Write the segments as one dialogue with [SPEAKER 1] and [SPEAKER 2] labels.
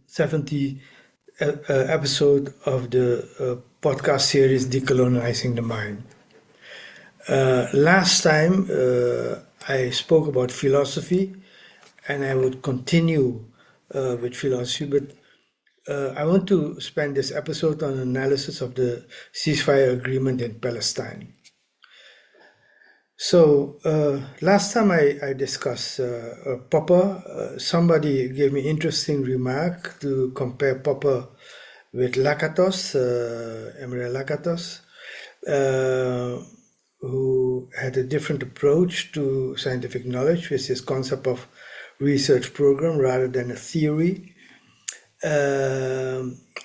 [SPEAKER 1] 70th episode of the podcast series Decolonizing the Mind. Last time I spoke about philosophy, and I would continue with philosophy, but I want to spend this episode on analysis of the ceasefire agreement in Palestine. So last time I discussed Popper. Somebody gave me interesting remark to compare Popper with Lakatos, Emre Lakatos, who had a different approach to scientific knowledge with his concept of research program rather than a theory.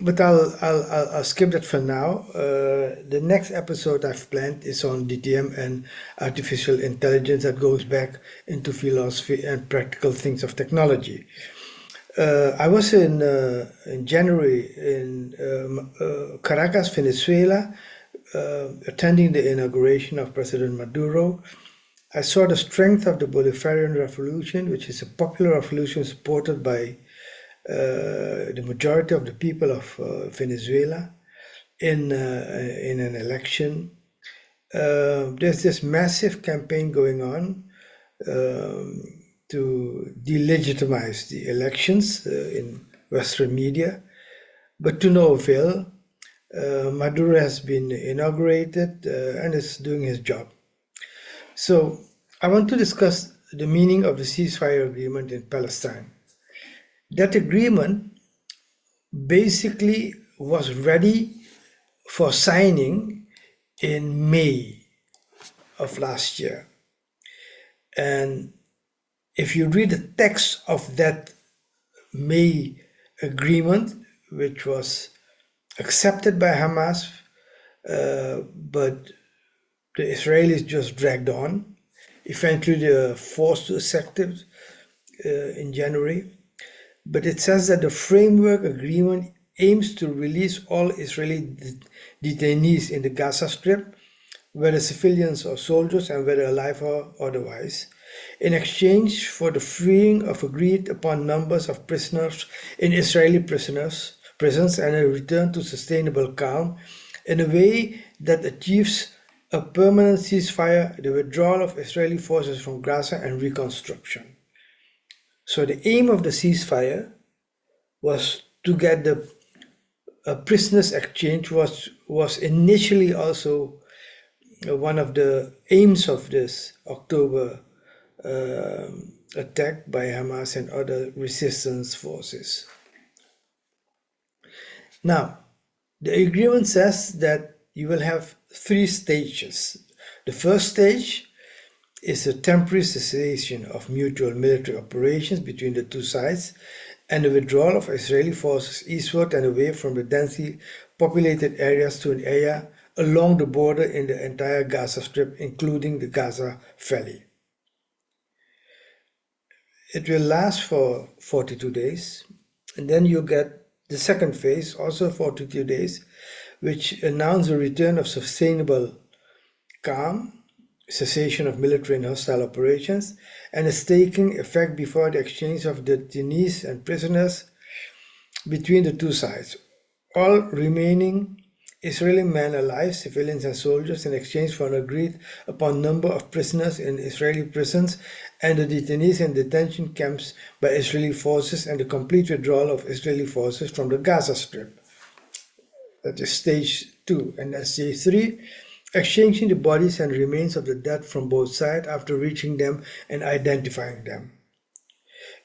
[SPEAKER 1] But I'll skip that for now. The next episode I've planned is on DTM and artificial intelligence that goes back into philosophy and practical things of technology. I was in January in Caracas, Venezuela, attending the inauguration of President Maduro. I saw the strength of the Bolivarian Revolution, which is a popular revolution supported by the majority of the people of Venezuela in an election. There's this massive campaign going on to delegitimize the elections in Western media, but to no avail. Maduro has been inaugurated and is doing his job. So I want to discuss the meaning of the ceasefire agreement in Palestine. That agreement basically was ready for signing in May of last year. And if you read the text of that May agreement, which was accepted by Hamas, but the Israelis just dragged on. Eventually they were forced to accept it in January. But it says that the framework agreement aims to release all Israeli detainees in the Gaza Strip, whether civilians or soldiers and whether alive or otherwise, in exchange for the freeing of agreed upon numbers of prisoners in Israeli prisons and a return to sustainable calm in a way that achieves a permanent ceasefire, the withdrawal of Israeli forces from Gaza and reconstruction. So the aim of the ceasefire was to get the prisoners exchange, was initially also one of the aims of this October attack by Hamas and other resistance forces. Now, the agreement says that you will have 3 stages. The first stage is a temporary cessation of mutual military operations between the two sides and the withdrawal of Israeli forces eastward and away from the densely populated areas to an area along the border in the entire Gaza Strip, including the Gaza Valley. It will last for 42 days, and then you get the second phase, also 42 days, which announces the return of sustainable calm, cessation of military and hostile operations, and is taking effect before the exchange of detainees and prisoners between the two sides. All remaining Israeli men alive, civilians and soldiers, in exchange for an agreed upon number of prisoners in Israeli prisons and the detainees in detention camps by Israeli forces and the complete withdrawal of Israeli forces from the Gaza Strip. That is stage 2. And then stage 3, exchanging the bodies and remains of the dead from both sides after reaching them and identifying them.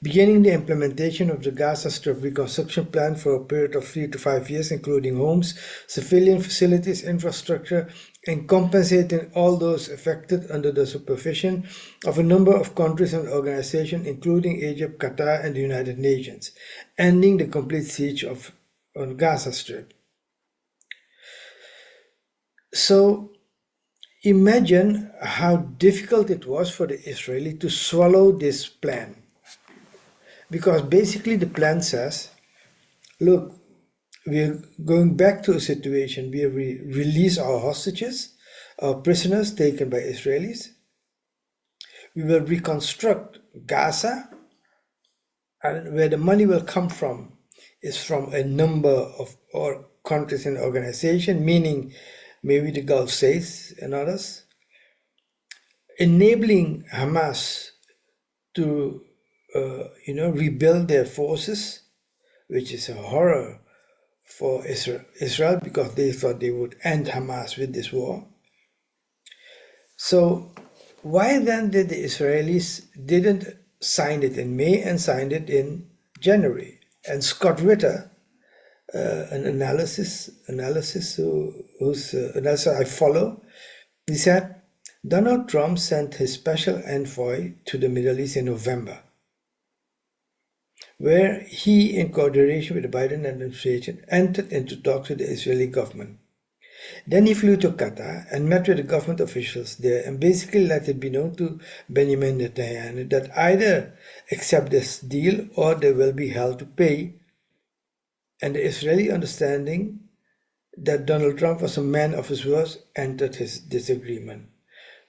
[SPEAKER 1] Beginning the implementation of the Gaza Strip reconstruction plan for a period of 3 to 5 years, including homes, civilian facilities, infrastructure, and compensating all those affected under the supervision of a number of countries and organizations, including Egypt, Qatar, and the United Nations, ending the complete siege on Gaza Strip. So imagine how difficult it was for the Israelis to swallow this plan. Because basically the plan says, look, we're going back to a situation where we release our hostages, our prisoners taken by Israelis. We will reconstruct Gaza and where the money will come from is from a number of or countries and organizations, meaning maybe the Gulf states and others, enabling Hamas to rebuild their forces, which is a horror for Israel because they thought they would end Hamas with this war. So why then did the Israelis didn't sign it in May and signed it in January? And Scott Ritter, an analysis whose analysis I follow, he said Donald Trump sent his special envoy to the Middle East in November, where he, in coordination with the Biden administration, entered into talks with the Israeli government. Then he flew to Qatar and met with the government officials there and basically let it be known to Benjamin Netanyahu that either accept this deal or they will be held to pay. And the Israeli understanding that Donald Trump was a man of his words entered his disagreement.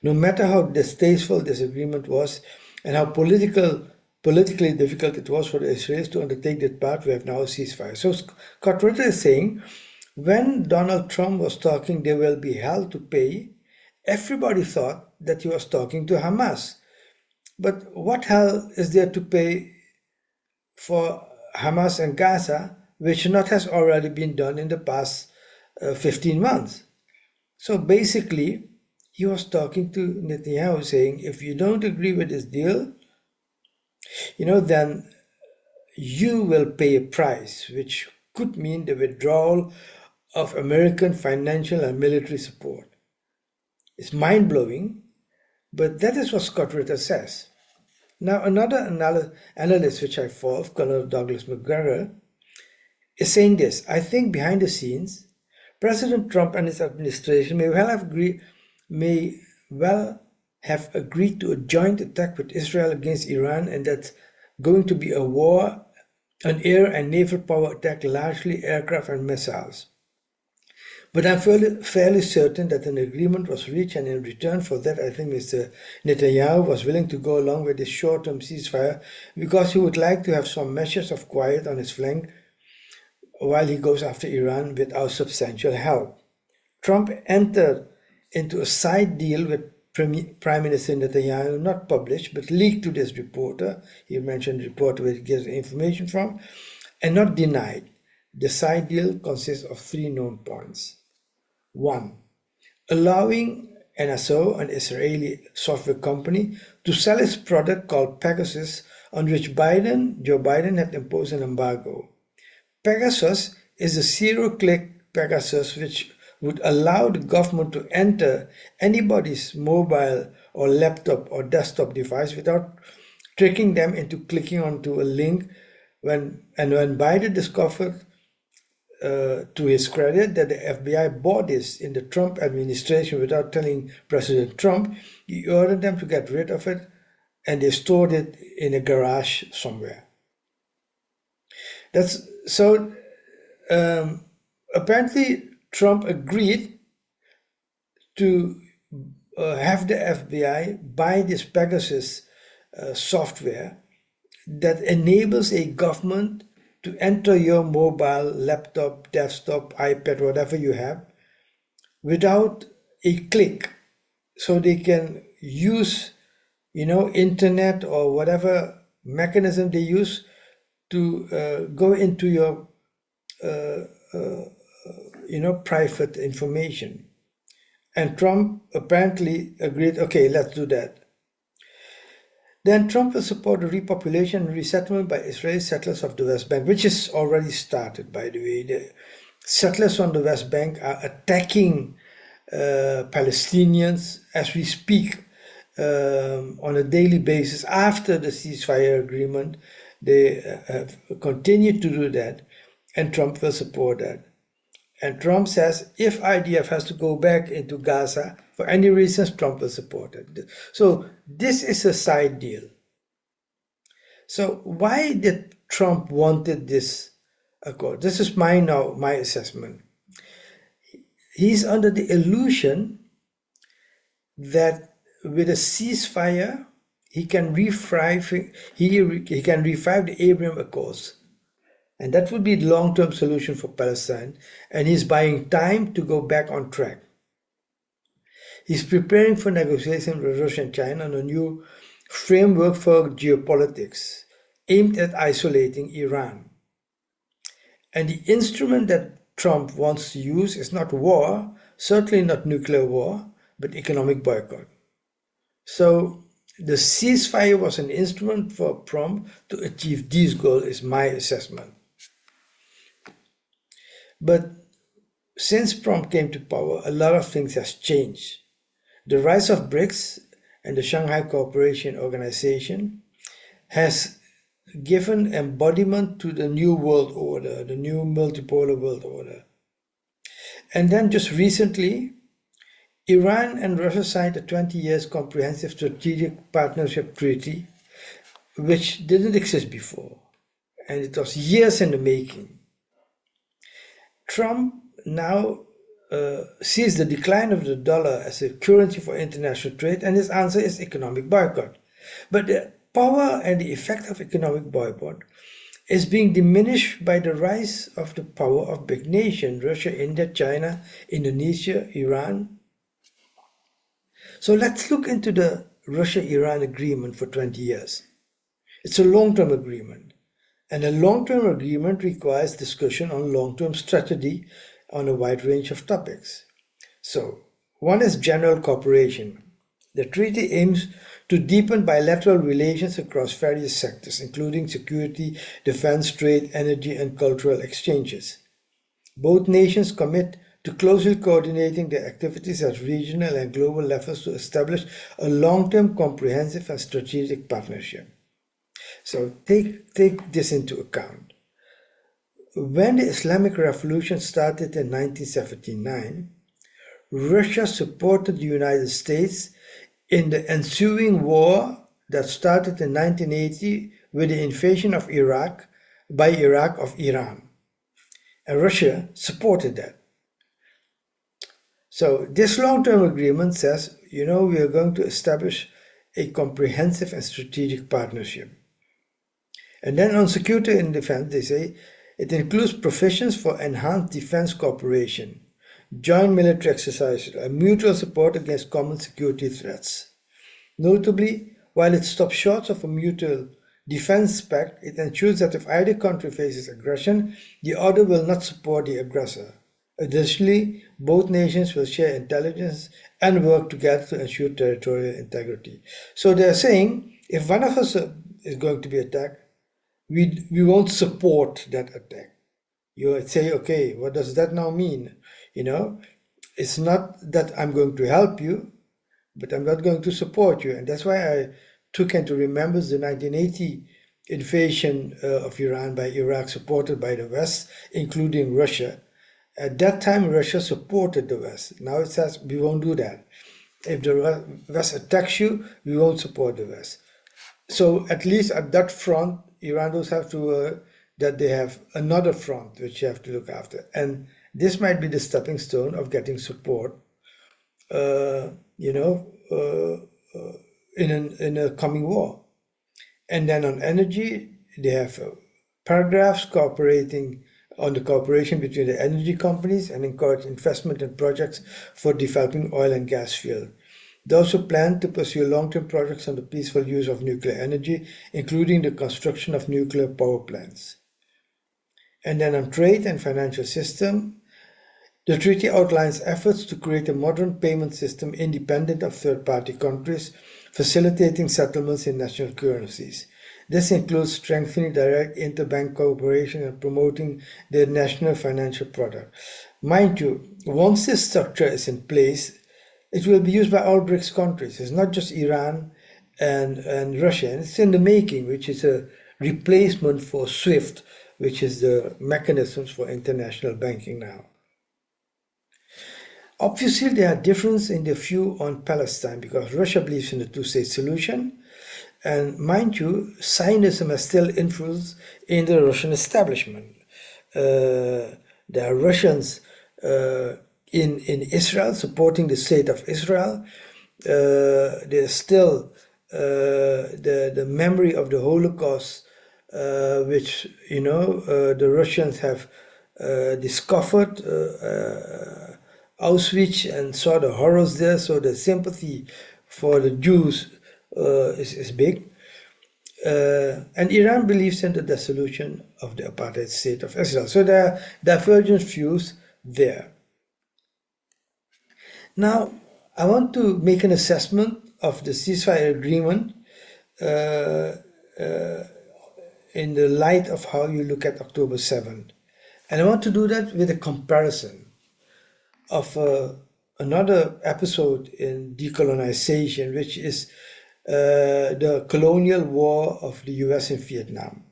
[SPEAKER 1] No matter how distasteful this agreement was and how politically difficult it was for the Israelis to undertake that part, we have now a ceasefire. So Scott Ritter is saying, when Donald Trump was talking, they will be held to pay, everybody thought that he was talking to Hamas. But what hell is there to pay for Hamas and Gaza, which not has already been done in the past 15 months? So basically, he was talking to Netanyahu saying, if you don't agree with this deal, then you will pay a price, which could mean the withdrawal of American financial and military support. It's mind-blowing, but that is what Scott Ritter says. Now, another analyst which I follow, Colonel Douglas McGregor, is saying this: I think behind the scenes, President Trump and his administration may well have agreed to a joint attack with Israel against Iran, and that's going to be a war, an air and naval power attack, largely aircraft and missiles. But I'm fairly certain that an agreement was reached, and in return for that, I think Mr. Netanyahu was willing to go along with this short-term ceasefire because he would like to have some measures of quiet on his flank while he goes after Iran without substantial help. Trump entered into a side deal with Prime Minister Netanyahu, not published, but leaked to this reporter. He mentioned the reporter where he gets the information from, and not denied. The side deal consists of 3 known points. 1. Allowing NSO, an Israeli software company, to sell its product called Pegasus, on which Joe Biden had imposed an embargo. Pegasus is a zero-click Pegasus which would allow the government to enter anybody's mobile or laptop or desktop device without tricking them into clicking onto a link. When Biden discovered, to his credit, that the FBI bought this in the Trump administration without telling President Trump, he ordered them to get rid of it, and they stored it in a garage somewhere. Apparently Trump agreed to have the FBI buy this Pegasus software that enables a government to enter your mobile, laptop, desktop, iPad, whatever you have, without a click. So they can use, internet or whatever mechanism they use to go into your, private information. And Trump apparently agreed, okay, let's do that. Then Trump will support the repopulation and resettlement by Israeli settlers of the West Bank, which is already started, by the way. The settlers on the West Bank are attacking Palestinians as we speak on a daily basis. After the ceasefire agreement, they have continued to do that, and Trump will support that. And Trump says if IDF has to go back into Gaza for any reasons, Trump will support it. So this is a side deal. So why did Trump wanted this accord? This is my assessment. He's under the illusion that with a ceasefire, he can revive he can revive the Abraham Accords, and that would be the long-term solution for Palestine. And he's buying time to go back on track. He's preparing for negotiations with Russia and China on a new framework for geopolitics aimed at isolating Iran. And the instrument that Trump wants to use is not war, certainly not nuclear war, but economic boycott. So the ceasefire was an instrument for Trump to achieve these goals, is my assessment. But since Trump came to power, a lot of things has changed. The rise of BRICS and the Shanghai Cooperation Organization has given embodiment to the new world order, the new multipolar world order. And then just recently, Iran and Russia signed a 20 years comprehensive strategic partnership treaty, which didn't exist before. And it was years in the making. Trump now sees the decline of the dollar as a currency for international trade, and his answer is economic boycott. But the power and the effect of economic boycott is being diminished by the rise of the power of big nations, Russia, India, China, Indonesia, Iran. So let's look into the Russia-Iran agreement for 20 years. It's a long-term agreement, and a long-term agreement requires discussion on long-term strategy on a wide range of topics. So, one is general cooperation. The treaty aims to deepen bilateral relations across various sectors, including security, defense, trade, energy, and cultural exchanges. Both nations commit to closely coordinating their activities at regional and global levels to establish a long-term comprehensive and strategic partnership. So take this into account. When the Islamic Revolution started in 1979, Russia supported the United States in the ensuing war that started in 1980 with the invasion of Iraq by Iraq of Iran. And Russia supported that. So this long-term agreement says, we are going to establish a comprehensive and strategic partnership. And then on security and defense, they say, it includes provisions for enhanced defense cooperation, joint military exercises, and mutual support against common security threats. Notably, while it stops short of a mutual defense pact, it ensures that if either country faces aggression, the other will not support the aggressor. Additionally, both nations will share intelligence and work together to ensure territorial integrity. So they're saying, if one of us is going to be attacked, we won't support that attack. You would say, okay, what does that now mean? It's not that I'm going to help you, but I'm not going to support you. And that's why I took into remembrance the 1980 invasion of Iran by Iraq, supported by the West, including Russia. At that time, Russia supported the West. Now it says we won't do that. If the West attacks you, we won't support the West. So at least at that front, Iranians have to, that they have another front which you have to look after. And this might be the stepping stone of getting support, in a coming war. And then on energy, they have paragraphs cooperating on the cooperation between the energy companies and encourage investment in projects for developing oil and gas field. They also plan to pursue long-term projects on the peaceful use of nuclear energy, including the construction of nuclear power plants. And then on trade and financial system, the treaty outlines efforts to create a modern payment system independent of third-party countries, facilitating settlements in national currencies. This includes strengthening direct interbank cooperation and promoting the national financial product. Mind you, once this structure is in place, it will be used by all BRICS countries. It's not just Iran and Russia. And it's in the making, which is a replacement for SWIFT, which is the mechanisms for international banking now. Obviously, there are differences in the view on Palestine because Russia believes in the two-state solution. And mind you, Zionism has still influence in the Russian establishment. There are Russians in Israel supporting the state of Israel. There's still the memory of the Holocaust, which the Russians have discovered Auschwitz and saw the horrors there. So the sympathy for the Jews is big. And Iran believes in the dissolution of the apartheid state of Israel. So there are divergent views there. Now, I want to make an assessment of the ceasefire agreement in the light of how you look at October 7th. And I want to do that with a comparison of another episode in decolonization, which is the colonial war of the US in Vietnam.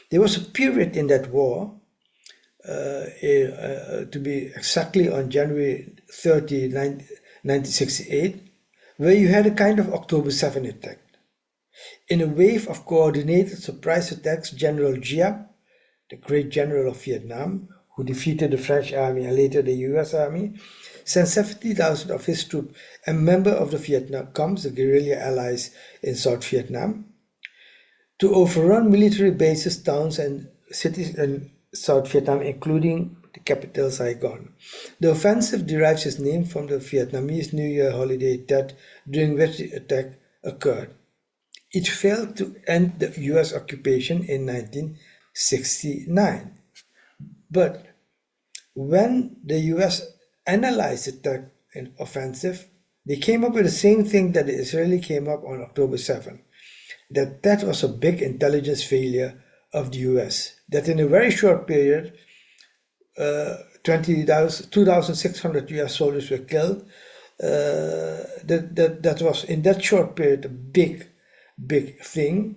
[SPEAKER 1] There was a period in that war, to be exactly on January 30, 1968, where you had a kind of October 7 attack. In a wave of coordinated surprise attacks, General Giap, the great general of Vietnam, who defeated the French army and later the US army, sent 70,000 of his troops and members of the Vietnam Coms, the guerrilla allies in South Vietnam, to overrun military bases, towns, and cities in South Vietnam, including the capital Saigon. The offensive derives its name from the Vietnamese New Year holiday Tet, during which the attack occurred. It failed to end the US occupation in 1969. But when the US analyzed the attack and offensive, they came up with the same thing that the Israeli came up on October 7, that was a big intelligence failure of the US, that in a very short period, 2,600 US soldiers were killed. That was, in that short period, a big thing,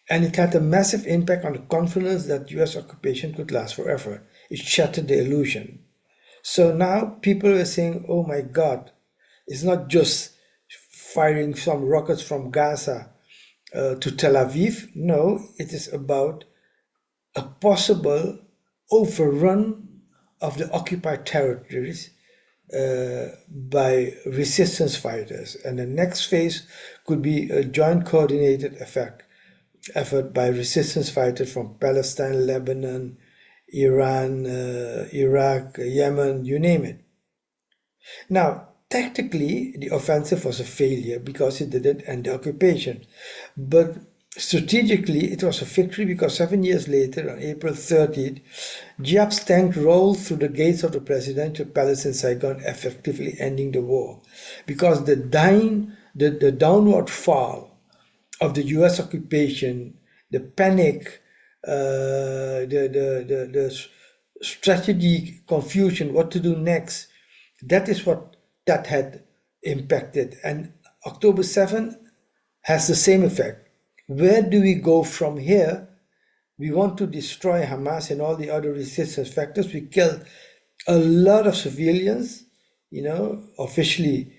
[SPEAKER 1] and it had a massive impact on the confidence that US occupation could last forever. It shattered the illusion. So now people are saying, oh my God, it's not just firing some rockets from Gaza to Tel Aviv. No, it is about a possible overrun of the occupied territories by resistance fighters. And the next phase could be a joint coordinated effort by resistance fighters from Palestine, Lebanon, Iran, Iraq, Yemen, you name it. Now, tactically, the offensive was a failure because it didn't end the occupation. But strategically, it was a victory because 7 years later, on April 30th, Giap's tank rolled through the gates of the presidential palace in Saigon, effectively ending the war. Because the downward fall of the US occupation, the panic, the strategy confusion, what to do next, that is what that had impacted. And October 7 has the same effect. Where do we go from here? We want to destroy Hamas and all the other resistance factors. We killed a lot of civilians, officially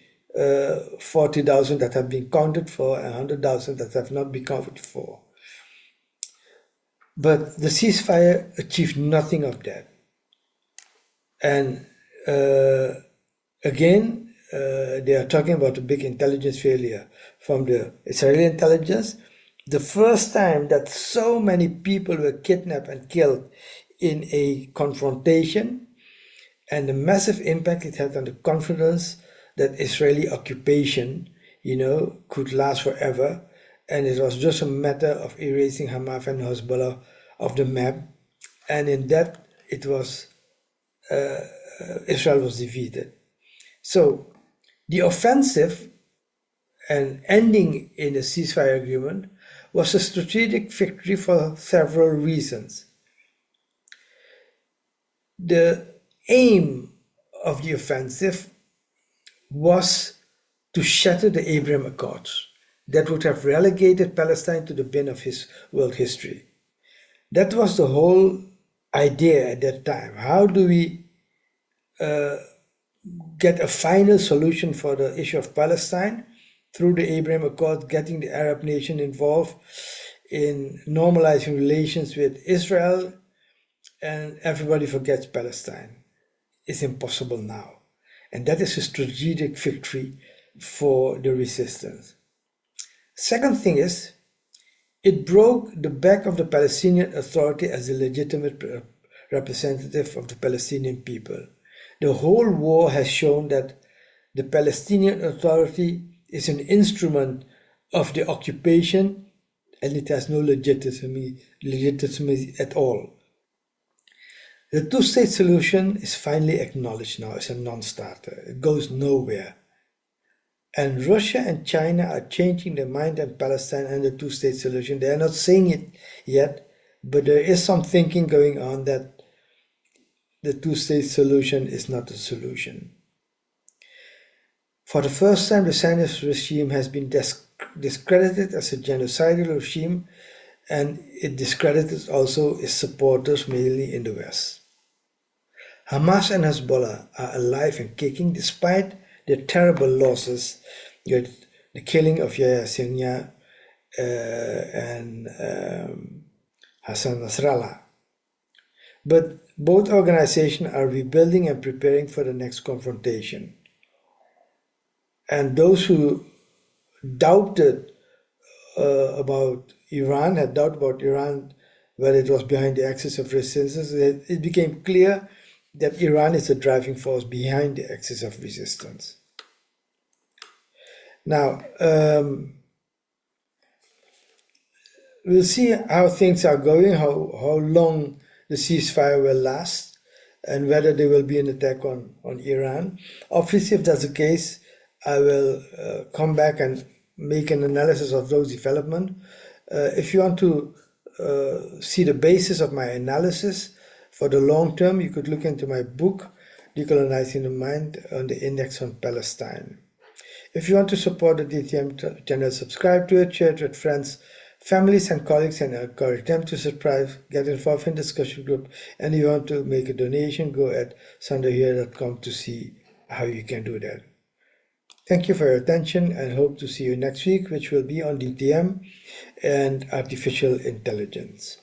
[SPEAKER 1] 40,000 that have been counted for and 100,000 that have not been counted for. But the ceasefire achieved nothing of that. And again, they are talking about a big intelligence failure from the Israeli intelligence. The first time that so many people were kidnapped and killed in a confrontation, and the massive impact it had on the confidence that Israeli occupation, could last forever. And it was just a matter of erasing Hamas and Hezbollah of the map. And in that, it was Israel was defeated. So the offensive and ending in a ceasefire agreement was a strategic victory for several reasons. The aim of the offensive was to shatter the Abraham Accords that would have relegated Palestine to the bin of world history. That was the whole idea at that time. How do we get a final solution for the issue of Palestine? Through the Abraham Accords, getting the Arab nation involved in normalizing relations with Israel, and everybody forgets Palestine. It's impossible now. And that is a strategic victory for the resistance. Second thing is, it broke the back of the Palestinian Authority as the legitimate representative of the Palestinian people. The whole war has shown that the Palestinian Authority is an instrument of the occupation and it has no legitimacy at all. The two-state solution is finally acknowledged now as a non-starter. It goes nowhere. And Russia and China are changing their mind on Palestine and the two-state solution. They are not saying it yet, but there is some thinking going on that the two-state solution is not the solution. For the first time, the Zionist regime has been discredited as a genocidal regime, and it discredits also its supporters, mainly in the West. Hamas and Hezbollah are alive and kicking despite their terrible losses, the killing of Yahya Sinwar and Hassan Nasrallah. But both organizations are rebuilding and preparing for the next confrontation. And those who doubted about Iran, had doubt about Iran, whether it was behind the axis of resistance, it became clear that Iran is the driving force behind the axis of resistance. Now, we'll see how things are going, how long the ceasefire will last, and whether there will be an attack on Iran. Obviously, if that's the case, I will come back and make an analysis of those developments. If you want to see the basis of my analysis for the long term, you could look into my book, Decolonizing the Mind, on the Index on Palestine. If you want to support the DTM channel, subscribe to it, share it with friends, families and colleagues, and encourage them to subscribe, get involved in discussion group. And if you want to make a donation, go at sunderhere.com to see how you can do that. Thank you for your attention and hope to see you next week, which will be on DTM and artificial intelligence.